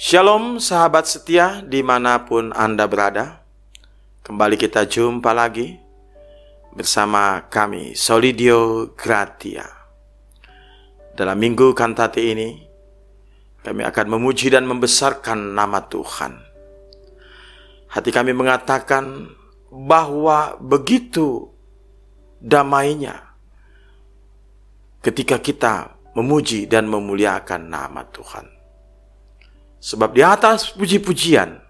Shalom sahabat setia dimanapun Anda berada. Kembali kita jumpa lagi bersama kami Solidio Gratia. Dalam minggu kantate ini kami akan memuji dan membesarkan nama Tuhan. Hati kami mengatakan bahwa begitu damainya ketika kita memuji dan memuliakan nama Tuhan. Sebab di atas puji-pujian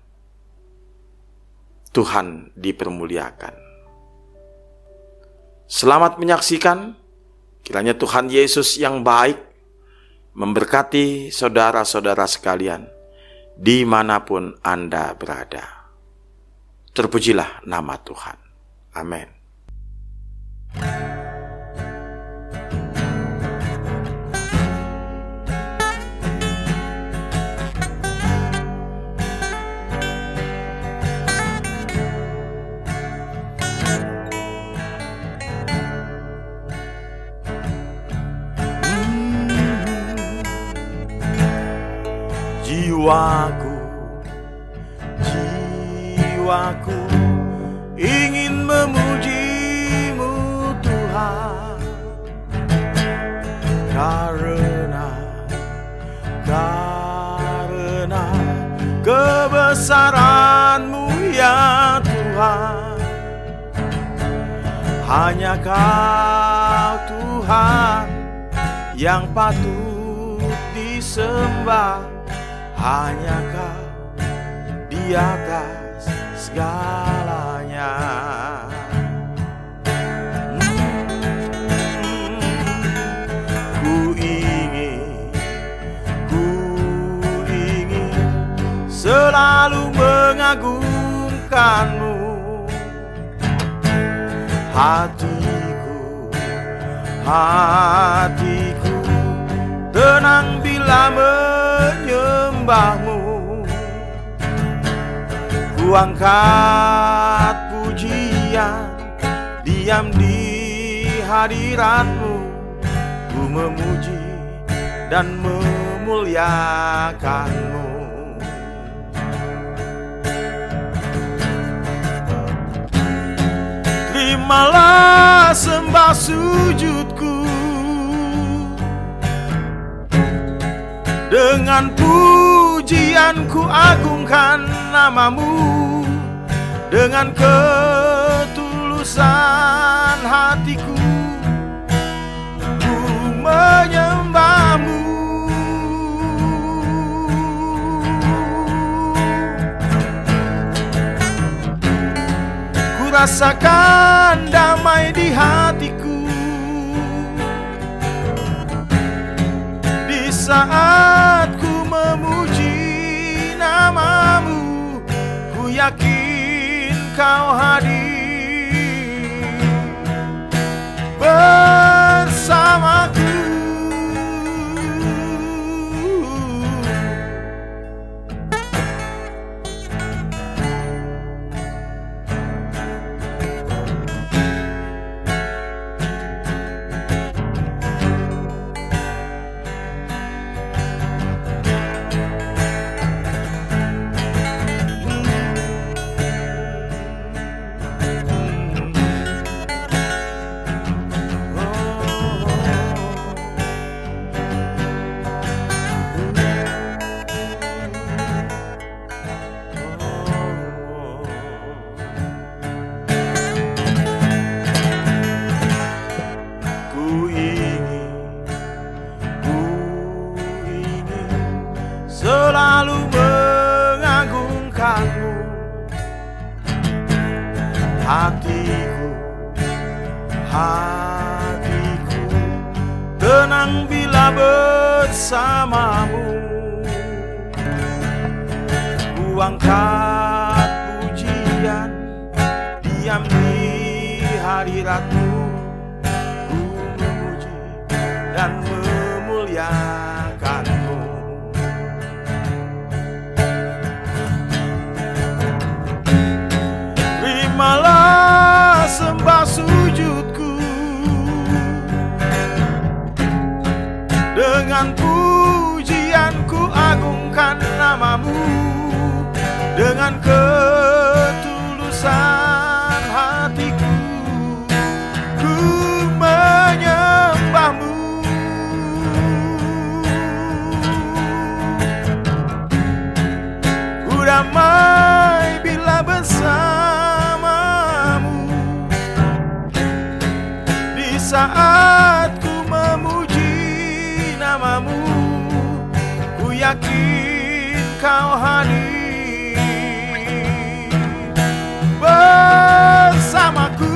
Tuhan dipermuliakan. Selamat menyaksikan, kiranya Tuhan Yesus yang baik memberkati saudara-saudara sekalian dimanapun Anda berada. Terpujilah nama Tuhan. Amin. Jiwaku ingin memuji-Mu Tuhan, karena kebesaran-Mu ya Tuhan. Hanya Kau Tuhan yang patut disembah, hanya Kau di atas segalanya. Ku ingin selalu mengagungkan-Mu. Hatiku tenang bila menyembah-Mu. Ku angkat pujian, diam di hadirat-Mu. Ku memuji dan memuliakan-Mu. Terimalah sembah sujudku, dengan pujian ku agungkan nama-Mu. Dengan ketulusan hatiku ku menyembah-Mu. Ku rasakan damai di hatiku di saat ku memuji nama-Mu. Ku yakin Kau hadir bersamaku. Selalu mengagungkan-Mu. Hatiku tenang bila bersama-Mu. Ku angkat pujian, diam di hadirat-Mu. Ku memuji dan memuliakan-Mu. Terimalah sembah sujudku, dengan pujian ku agungkan nama namamu dengan ketulusan hatiku. Ku menyembahmu. Ku damai bila bersamamu. Di saat ku memuji namamu, ku yakin kau hadir bersamaku.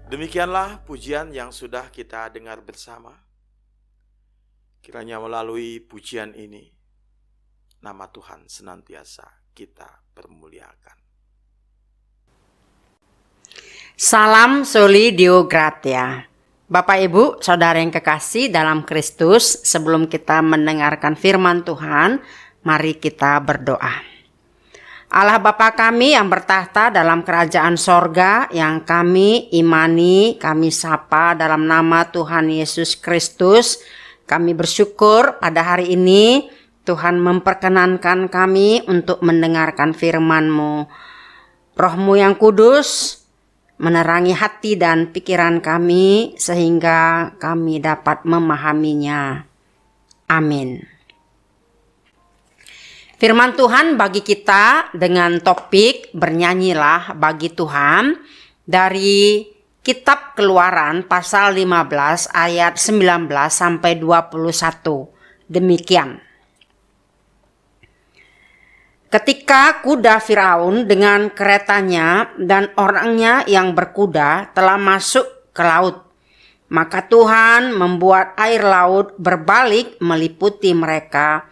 Demikianlah pujian yang sudah kita dengar bersama. Kiranya melalui pujian ini, nama Tuhan senantiasa kita permuliakan. Salam Soli Deo Gratia. Bapak Ibu, Saudara yang kekasih dalam Kristus, sebelum kita mendengarkan firman Tuhan, mari kita berdoa. Allah Bapa kami yang bertahta dalam kerajaan sorga, yang kami imani, kami sapa dalam nama Tuhan Yesus Kristus. Kami bersyukur pada hari ini Tuhan memperkenankan kami untuk mendengarkan firman-Mu. Roh-Mu yang kudus menerangi hati dan pikiran kami sehingga kami dapat memahaminya. Amin. Firman Tuhan bagi kita dengan topik bernyanyilah bagi Tuhan dari Kitab Keluaran pasal 15 ayat 19 sampai 21. Demikian. Ketika kuda Firaun dengan keretanya dan orangnya yang berkuda telah masuk ke laut, maka Tuhan membuat air laut berbalik meliputi mereka.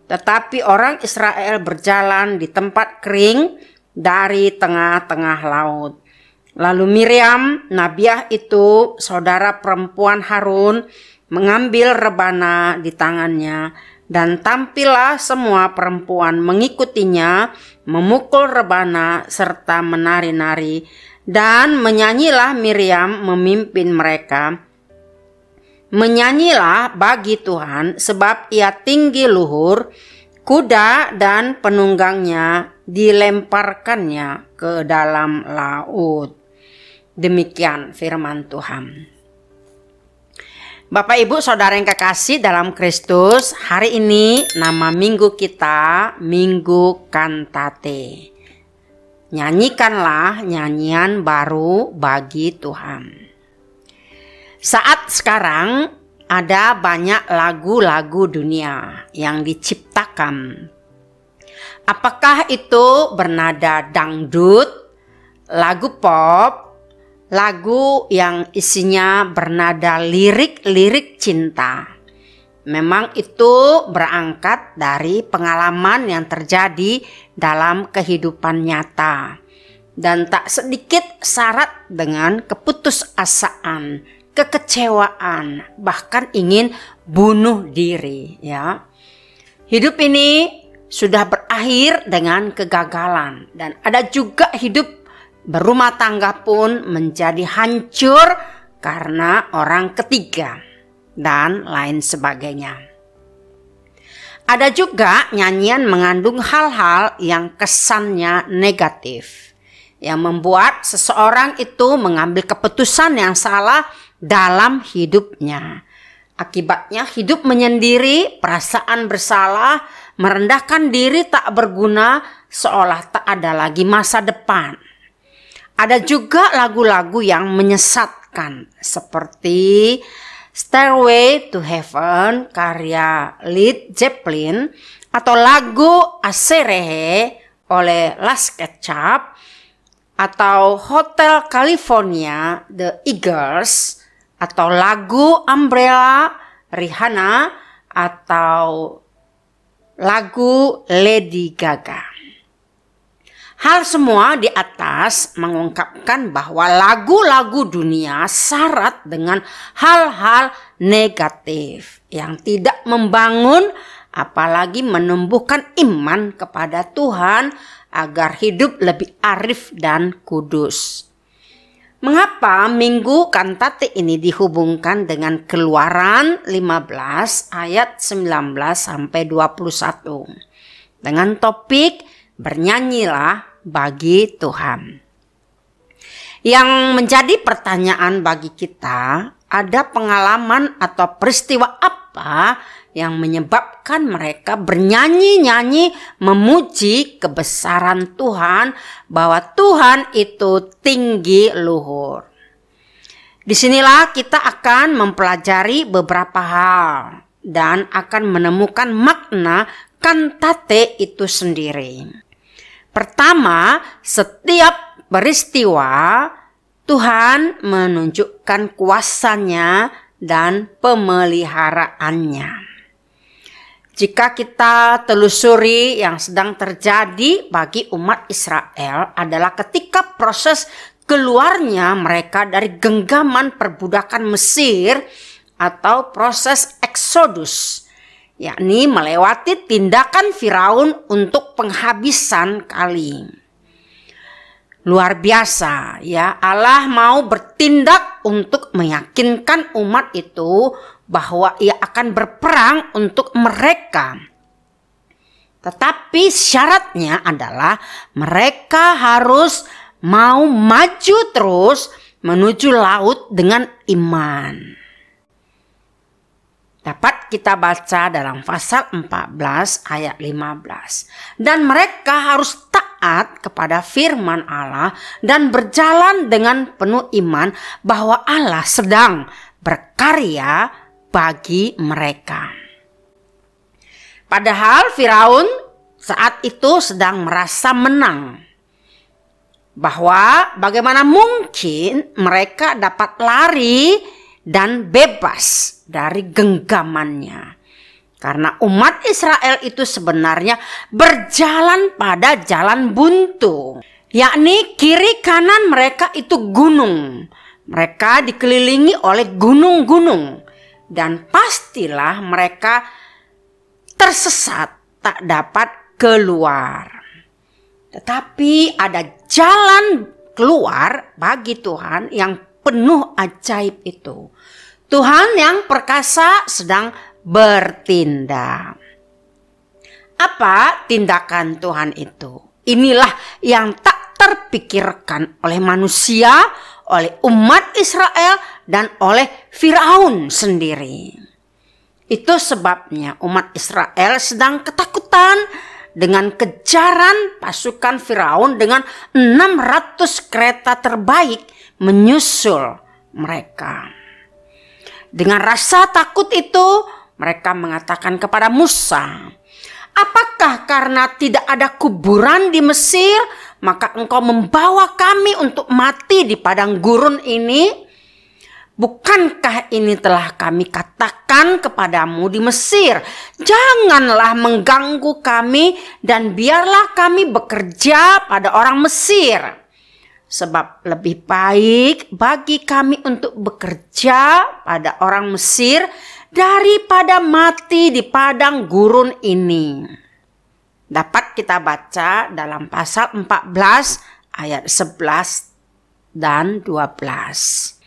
Tetapi orang Israel berjalan di tempat kering dari tengah-tengah laut. Lalu Miriam, nabiah itu, saudara perempuan Harun, mengambil rebana di tangannya, dan tampillah semua perempuan mengikutinya, memukul rebana serta menari-nari, dan menyanyilah Miriam memimpin mereka. Menyanyilah bagi Tuhan sebab ia tinggi luhur, kuda dan penunggangnya dilemparkannya ke dalam laut. Demikian firman Tuhan. Bapak Ibu Saudara yang kekasih dalam Kristus, hari ini nama minggu kita Minggu Kantate. Nyanyikanlah nyanyian baru bagi Tuhan. Saat sekarang ada banyak lagu-lagu dunia yang diciptakan. Apakah itu bernada dangdut, lagu pop, lagu yang isinya bernada lirik-lirik cinta. Memang itu berangkat dari pengalaman yang terjadi dalam kehidupan nyata. Dan tak sedikit syarat dengan keputusasaan, kekecewaan, bahkan ingin bunuh diri, ya. Hidup ini sudah berakhir dengan kegagalan, dan ada juga hidup berumah tangga pun menjadi hancur karena orang ketiga dan lain sebagainya. Ada juga nyanyian mengandung hal-hal yang kesannya negatif, yang membuat seseorang itu mengambil keputusan yang salah dalam hidupnya. Akibatnya hidup menyendiri, perasaan bersalah, merendahkan diri, tak berguna, seolah tak ada lagi masa depan. Ada juga lagu-lagu yang menyesatkan seperti Stairway to Heaven karya Led Zeppelin atau lagu Aserehe oleh Las Ketchup atau Hotel California The Eagles atau lagu Umbrella Rihanna atau lagu Lady Gaga. Hal semua di atas mengungkapkan bahwa lagu-lagu dunia syarat dengan hal-hal negatif yang tidak membangun apalagi menumbuhkan iman kepada Tuhan agar hidup lebih arif dan kudus. Mengapa minggu kantate ini dihubungkan dengan Keluaran 15 ayat 19 sampai 21 dengan topik bernyanyilah bagi Tuhan. Yang menjadi pertanyaan bagi kita, ada pengalaman atau peristiwa apa yang menyebabkan mereka bernyanyi-nyanyi memuji kebesaran Tuhan, bahwa Tuhan itu tinggi luhur. Disinilah kita akan mempelajari beberapa hal dan akan menemukan makna kantate itu sendiri. Pertama, setiap peristiwa Tuhan menunjukkan kuasanya dan pemeliharaannya. Jika kita telusuri yang sedang terjadi bagi umat Israel adalah ketika proses keluarnya mereka dari genggaman perbudakan Mesir atau proses Exodus, yakni melewati tindakan Firaun untuk penghabisan kali. Luar biasa ya, Allah mau bertindak untuk meyakinkan umat itu bahwa ia akan berperang untuk mereka. Tetapi syaratnya adalah mereka harus mau maju terus menuju laut dengan iman. Dapat kita baca dalam pasal 14 ayat 15. Dan mereka harus taat kepada firman Allah dan berjalan dengan penuh iman bahwa Allah sedang berkarya bagi mereka. Padahal Firaun saat itu sedang merasa menang. Bahwa bagaimana mungkin mereka dapat lari dan bebas dari genggamannya. Karena umat Israel itu sebenarnya berjalan pada jalan buntu. Yakni kiri kanan mereka itu gunung. Mereka dikelilingi oleh gunung-gunung. Dan pastilah mereka tersesat, tak dapat keluar. Tetapi ada jalan keluar bagi Tuhan yang penuh ajaib itu. Tuhan yang perkasa sedang bertindak. Apa tindakan Tuhan itu? Inilah yang tak terpikirkan oleh manusia, oleh umat Israel, dan oleh Firaun sendiri. Itu sebabnya umat Israel sedang ketakutan dengan kejaran pasukan Firaun dengan 600 kereta terbaik menyusul mereka. Dengan rasa takut itu mereka mengatakan kepada Musa, "Apakah karena tidak ada kuburan di Mesir, maka engkau membawa kami untuk mati di padang gurun ini? Bukankah ini telah kami katakan kepadamu di Mesir, janganlah mengganggu kami dan biarlah kami bekerja pada orang Mesir. Sebab lebih baik bagi kami untuk bekerja pada orang Mesir daripada mati di padang gurun ini." Dapat kita baca dalam pasal 14 ayat 11 dan 12.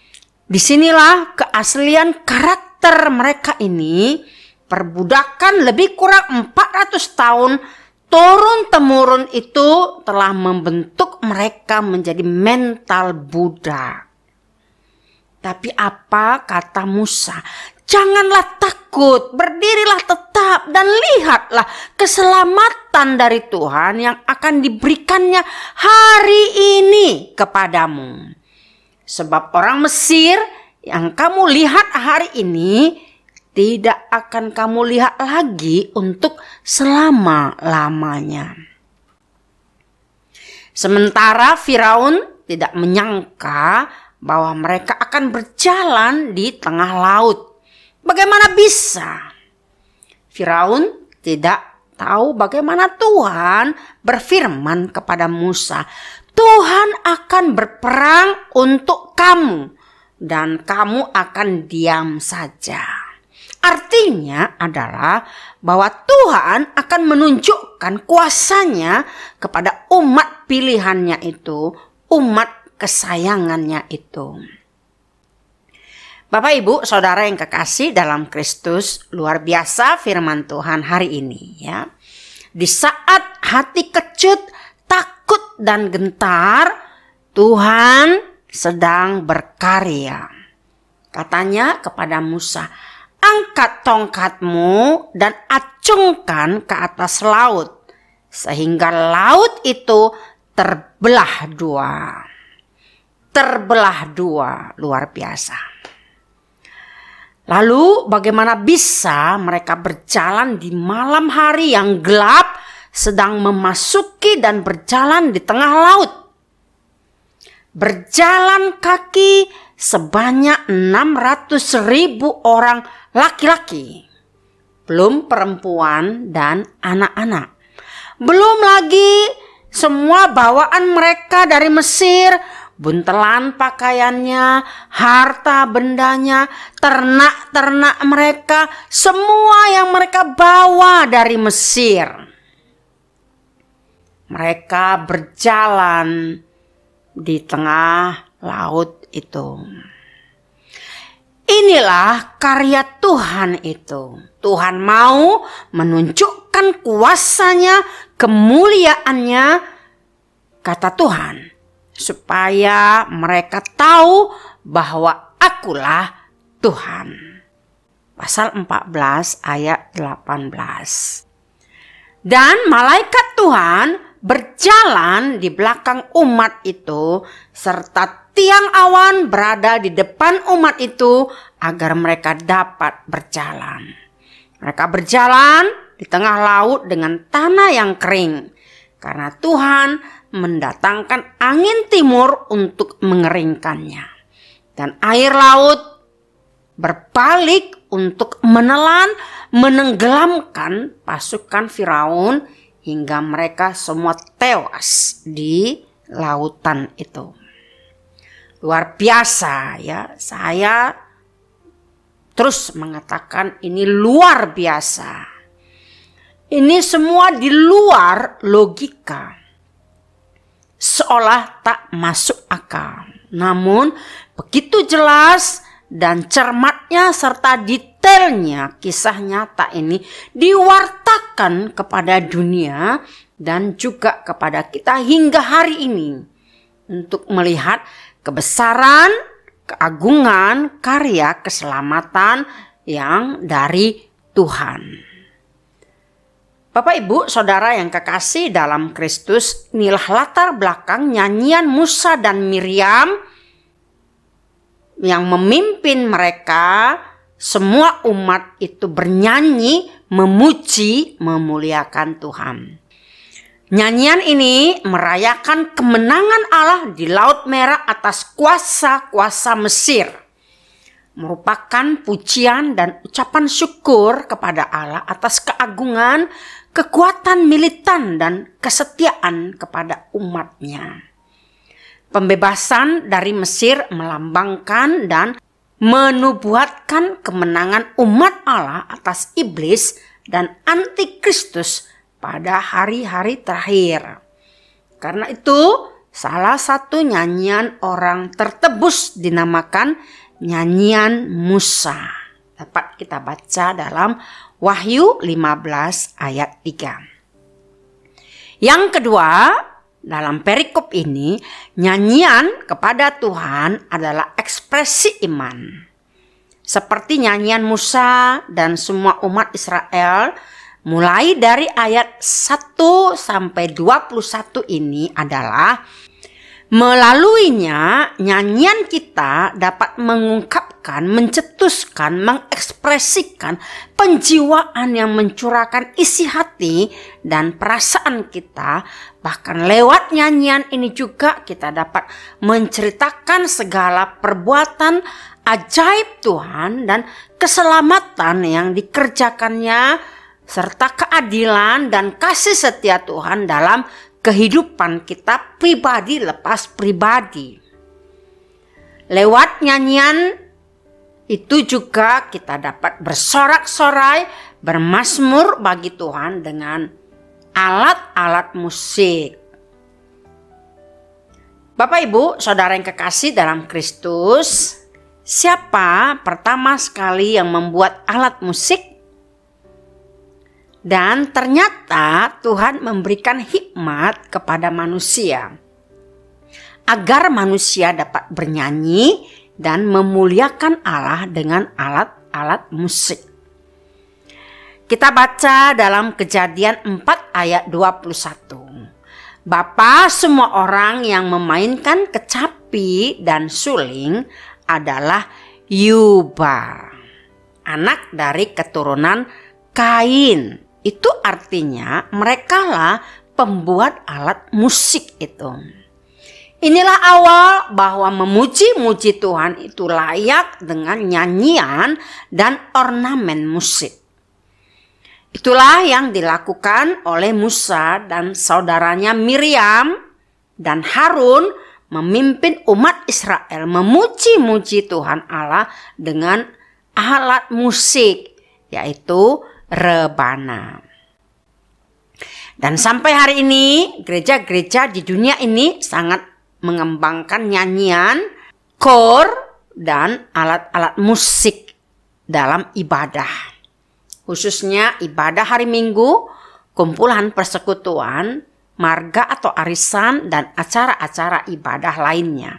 Disinilah keaslian karakter mereka ini. Perbudakan lebih kurang 400 tahun turun-temurun itu telah membentuk mereka menjadi mental budak. Tapi apa kata Musa? "Janganlah takut, berdirilah tetap dan lihatlah keselamatan dari Tuhan yang akan diberikannya hari ini kepadamu. Sebab orang Mesir yang kamu lihat hari ini tidak akan kamu lihat lagi untuk selama-lamanya." Sementara Firaun tidak menyangka bahwa mereka akan berjalan di tengah laut. Bagaimana bisa? Firaun tidak tahu bagaimana Tuhan berfirman kepada Musa, "Tuhan akan berperang untuk kamu dan kamu akan diam saja." Artinya adalah bahwa Tuhan akan menunjukkan kuasanya kepada umat pilihannya itu, umat kesayangannya itu. Bapak, Ibu, Saudara yang kekasih dalam Kristus, luar biasa firman Tuhan hari ini ya. Di saat hati kecut, takut dan gentar, Tuhan sedang berkarya. Katanya kepada Musa, angkat tongkatmu dan acungkan ke atas laut, sehingga laut itu terbelah dua. Terbelah dua, luar biasa. Lalu bagaimana bisa mereka berjalan di malam hari yang gelap, sedang memasuki dan berjalan di tengah laut? Berjalan kaki sebanyak 600.000 orang laki-laki, belum perempuan dan anak-anak. Belum lagi semua bawaan mereka dari Mesir, buntelan pakaiannya, harta bendanya, ternak-ternak mereka, semua yang mereka bawa dari Mesir. Mereka berjalan di tengah laut itu. Inilah karya Tuhan itu. Tuhan mau menunjukkan kuasanya, kemuliaannya, kata Tuhan, supaya mereka tahu bahwa akulah Tuhan. Pasal 14 ayat 18. Dan malaikat Tuhan berjalan di belakang umat itu, serta tiang awan berada di depan umat itu agar mereka dapat berjalan. Mereka berjalan di tengah laut dengan tanah yang kering, karena Tuhan mendatangkan angin timur untuk mengeringkannya. Dan air laut berbalik untuk menelan, menenggelamkan pasukan Firaun hingga mereka semua tewas di lautan itu. Luar biasa ya, saya terus mengatakan ini luar biasa. Ini semua di luar logika, seolah tak masuk akal. Namun begitu jelas dan cermatnya serta detailnya kisah nyata ini diwartakan kepada dunia dan juga kepada kita hingga hari ini untuk melihat kebesaran, keagungan, karya keselamatan yang dari Tuhan. Bapak, Ibu, Saudara yang kekasih dalam Kristus, inilah latar belakang nyanyian Musa dan Miriam yang memimpin mereka. Semua umat itu bernyanyi, memuji, memuliakan Tuhan. Nyanyian ini merayakan kemenangan Allah di Laut Merah atas kuasa-kuasa Mesir. Merupakan pujian dan ucapan syukur kepada Allah atas keagungan, kekuatan militan dan kesetiaan kepada umatnya. Pembebasan dari Mesir melambangkan dan menubuatkan kemenangan umat Allah atas iblis dan antikristus pada hari-hari terakhir. Karena itu, salah satu nyanyian orang tertebus dinamakan nyanyian Musa. Dapat kita baca dalam Wahyu 15 ayat 3. Yang kedua, dalam perikop ini, nyanyian kepada Tuhan adalah ekspresi iman. Seperti nyanyian Musa dan semua umat Israel, mulai dari ayat 1 sampai 21 ini adalah melaluinya nyanyian kita dapat mengungkapkan, mencetuskan, mengekspresikan penjiwaan yang mencurahkan isi hati dan perasaan kita. Bahkan lewat nyanyian ini juga kita dapat menceritakan segala perbuatan ajaib Tuhan dan keselamatan yang dikerjakannya, serta keadilan dan kasih setia Tuhan dalam kehidupan kita pribadi lepas pribadi. Lewat nyanyian itu juga kita dapat bersorak-sorai, bermazmur bagi Tuhan dengan alat-alat musik. Bapak Ibu, saudara yang kekasih dalam Kristus, siapa pertama sekali yang membuat alat musik? Dan ternyata Tuhan memberikan hikmat kepada manusia agar manusia dapat bernyanyi dan memuliakan Allah dengan alat-alat musik. Kita baca dalam Kejadian 4 ayat 21. Bapa semua orang yang memainkan kecapi dan suling adalah Yubal, anak dari keturunan Kain. Itu artinya merekalah pembuat alat musik itu. Inilah awal bahwa memuji-muji Tuhan itu layak dengan nyanyian dan ornamen musik. Itulah yang dilakukan oleh Musa dan saudaranya Miriam dan Harun memimpin umat Israel memuji-muji Tuhan Allah dengan alat musik, yaitu rebana. Dan sampai hari ini gereja-gereja di dunia ini sangat mengembangkan nyanyian, kor, dan alat-alat musik dalam ibadah. Khususnya ibadah hari Minggu, kumpulan persekutuan, marga atau arisan, dan acara-acara ibadah lainnya.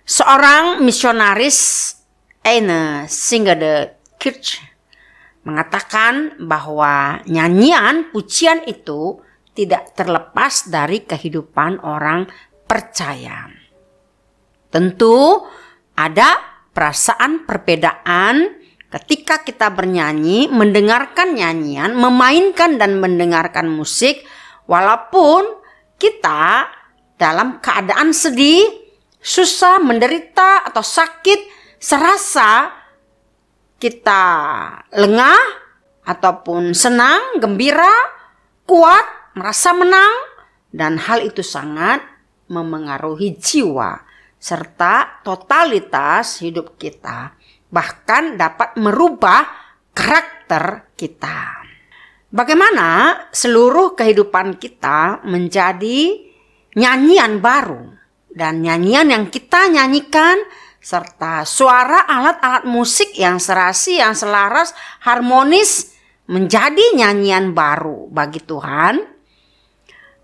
Seorang misionaris Eine Singede Kirch mengatakan bahwa nyanyian pujian itu tidak terlepas dari kehidupan orang percaya. Tentu ada perasaan perbedaan ketika kita bernyanyi, mendengarkan nyanyian, memainkan dan mendengarkan musik, walaupun kita dalam keadaan sedih, susah, menderita atau sakit, serasa kita lengah ataupun senang, gembira, kuat, merasa menang, dan hal itu sangat memengaruhi jiwa serta totalitas hidup kita, bahkan dapat merubah karakter kita. Bagaimana seluruh kehidupan kita menjadi nyanyian baru, dan nyanyian yang kita nyanyikan serta suara alat-alat musik yang serasi, yang selaras, harmonis menjadi nyanyian baru bagi Tuhan.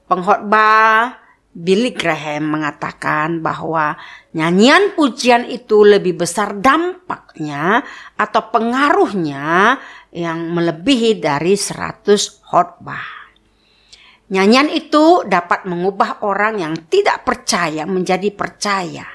Pengkhotbah Billy Graham mengatakan bahwa nyanyian pujian itu lebih besar dampaknya atau pengaruhnya yang melebihi dari 100 khotbah. Nyanyian itu dapat mengubah orang yang tidak percaya menjadi percaya.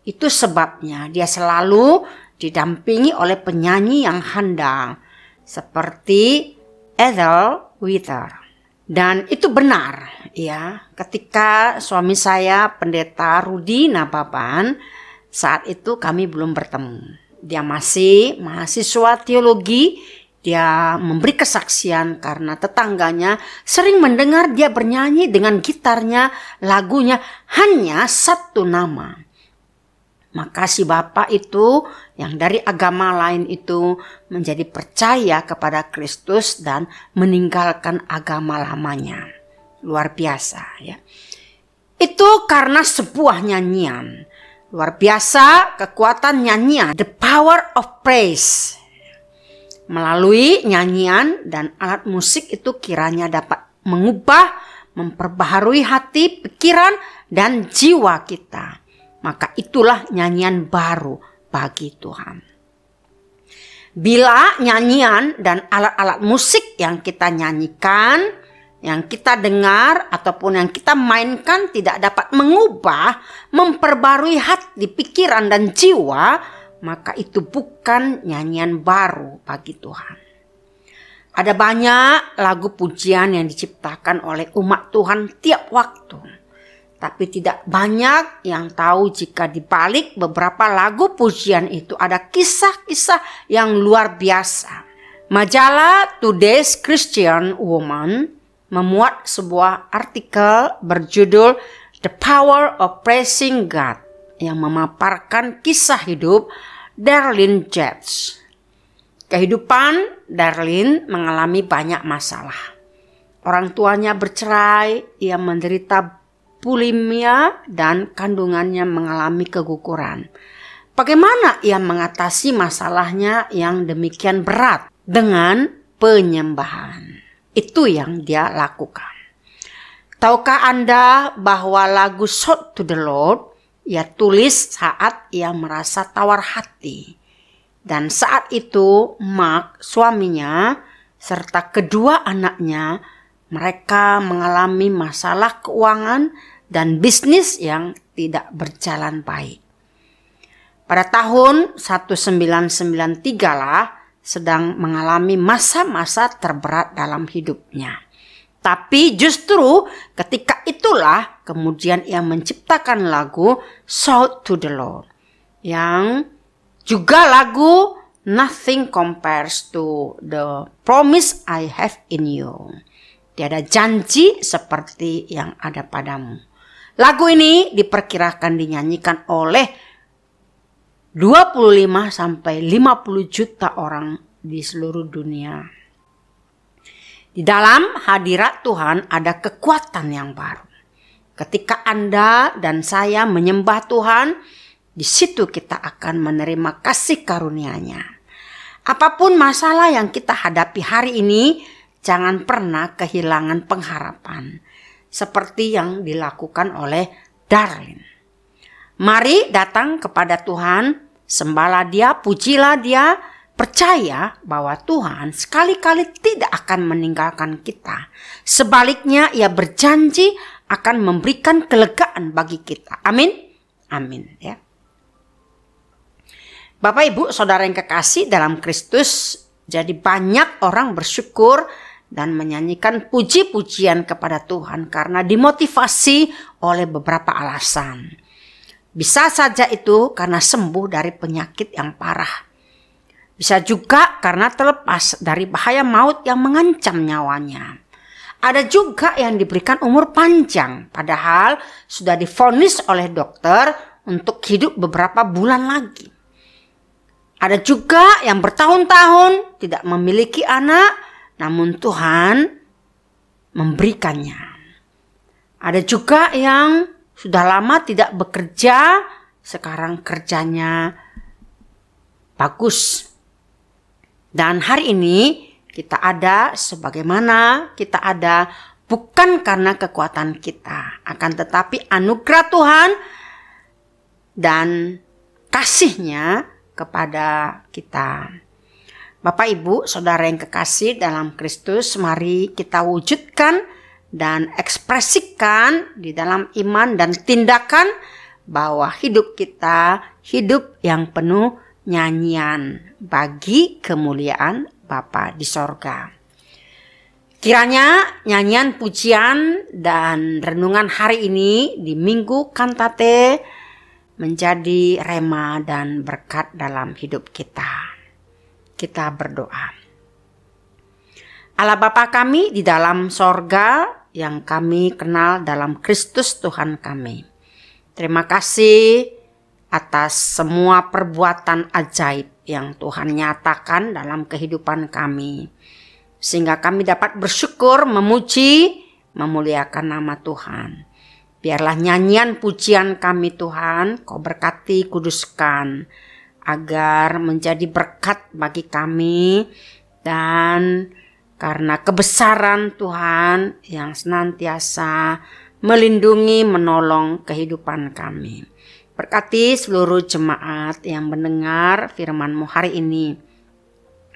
Itu sebabnya dia selalu didampingi oleh penyanyi yang handal seperti Ethel Whittier. Dan itu benar ya, ketika suami saya pendeta Rudi Nababan, saat itu kami belum bertemu. Dia masih mahasiswa teologi, dia memberi kesaksian karena tetangganya sering mendengar dia bernyanyi dengan gitarnya, lagunya hanya satu nama. Maka si bapak itu yang dari agama lain itu menjadi percaya kepada Kristus dan meninggalkan agama lamanya. Luar biasa ya. Itu karena sebuah nyanyian. Luar biasa kekuatan nyanyian. The power of praise. Melalui nyanyian dan alat musik itu kiranya dapat mengubah, memperbaharui hati, pikiran, dan jiwa kita. Maka itulah nyanyian baru bagi Tuhan. Bila nyanyian dan alat-alat musik yang kita nyanyikan, yang kita dengar ataupun yang kita mainkan tidak dapat mengubah, memperbarui hati, pikiran dan jiwa, maka itu bukan nyanyian baru bagi Tuhan. Ada banyak lagu pujian yang diciptakan oleh umat Tuhan tiap waktu. Tapi tidak banyak yang tahu jika di balik beberapa lagu pujian itu ada kisah-kisah yang luar biasa. Majalah Today's Christian Woman memuat sebuah artikel berjudul The Power of Praising God yang memaparkan kisah hidup Darlene Jets. Kehidupan Darlene mengalami banyak masalah. Orang tuanya bercerai, ia menderita bulimia dan kandungannya mengalami keguguran. Bagaimana ia mengatasi masalahnya yang demikian berat? Dengan penyembahan. Itu yang dia lakukan. Tahukah Anda bahwa lagu Shout to the Lord ia tulis saat ia merasa tawar hati. Dan saat itu Mark, suaminya, serta kedua anaknya, mereka mengalami masalah keuangan dan bisnis yang tidak berjalan baik. Pada tahun 1993 lah sedang mengalami masa-masa terberat dalam hidupnya. Tapi justru ketika itulah kemudian ia menciptakan lagu Shout to the Lord. Yang juga lagu Nothing Compares to the Promise I Have in You. Tiada janji seperti yang ada padamu. Lagu ini diperkirakan dinyanyikan oleh 25 sampai 50 juta orang di seluruh dunia. Di dalam hadirat Tuhan ada kekuatan yang baru. Ketika Anda dan saya menyembah Tuhan, di situ kita akan menerima kasih karunia-Nya. Apapun masalah yang kita hadapi hari ini, jangan pernah kehilangan pengharapan. Seperti yang dilakukan oleh Darlene. Mari datang kepada Tuhan, sembahlah Dia, pujilah Dia, percaya bahwa Tuhan sekali-kali tidak akan meninggalkan kita. Sebaliknya ia berjanji akan memberikan kelegaan bagi kita. Amin. Amin ya. Bapak Ibu Saudara yang kekasih dalam Kristus, jadi banyak orang bersyukur dan menyanyikan puji-pujian kepada Tuhan karena dimotivasi oleh beberapa alasan. Bisa saja itu karena sembuh dari penyakit yang parah. Bisa juga karena terlepas dari bahaya maut yang mengancam nyawanya. Ada juga yang diberikan umur panjang, padahal sudah divonis oleh dokter untuk hidup beberapa bulan lagi. Ada juga yang bertahun-tahun tidak memiliki anak, namun Tuhan memberikannya. Ada juga yang sudah lama tidak bekerja, sekarang kerjanya bagus. Dan hari ini kita ada sebagaimana kita ada bukan karena kekuatan kita, akan tetapi anugerah Tuhan dan kasih-Nya kepada kita. Bapak Ibu Saudara yang kekasih dalam Kristus, mari kita wujudkan dan ekspresikan di dalam iman dan tindakan bahwa hidup kita hidup yang penuh nyanyian bagi kemuliaan Bapa di sorga. Kiranya nyanyian pujian dan renungan hari ini di Minggu Kantate menjadi rema dan berkat dalam hidup kita. Kita berdoa. Allah Bapa kami di dalam sorga yang kami kenal dalam Kristus Tuhan kami. Terima kasih atas semua perbuatan ajaib yang Tuhan nyatakan dalam kehidupan kami. Sehingga kami dapat bersyukur, memuji, memuliakan nama Tuhan. Biarlah nyanyian pujian kami Tuhan, Kau berkati, kuduskan, agar menjadi berkat bagi kami. Dan karena kebesaran Tuhan yang senantiasa melindungi, menolong kehidupan kami. Berkati seluruh jemaat yang mendengar firman-Mu hari ini.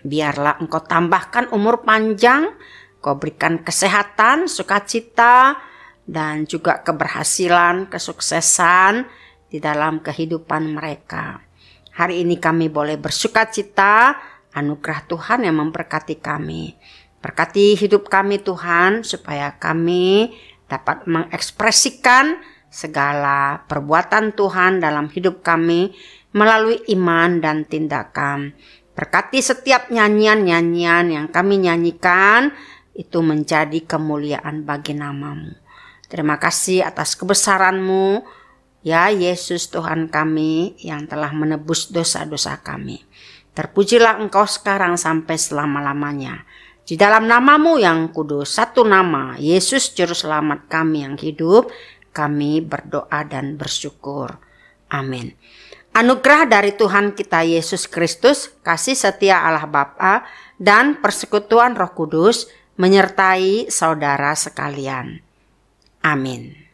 Biarlah Engkau tambahkan umur panjang, Kau berikan kesehatan, sukacita, dan juga keberhasilan, kesuksesan di dalam kehidupan mereka. Hari ini kami boleh bersukacita, anugerah Tuhan yang memberkati kami. Berkati hidup kami Tuhan, supaya kami dapat mengekspresikan segala perbuatan Tuhan dalam hidup kami melalui iman dan tindakan. Berkati setiap nyanyian-nyanyian yang kami nyanyikan, itu menjadi kemuliaan bagi nama-Mu. Terima kasih atas kebesaran-Mu Ya Yesus Tuhan kami yang telah menebus dosa-dosa kami. Terpujilah Engkau sekarang sampai selama-lamanya. Di dalam nama-Mu yang kudus, satu nama, Yesus Juru Selamat kami yang hidup, kami berdoa dan bersyukur. Amin. Anugerah dari Tuhan kita Yesus Kristus, kasih setia Allah Bapa, dan persekutuan Roh Kudus menyertai saudara sekalian. Amin.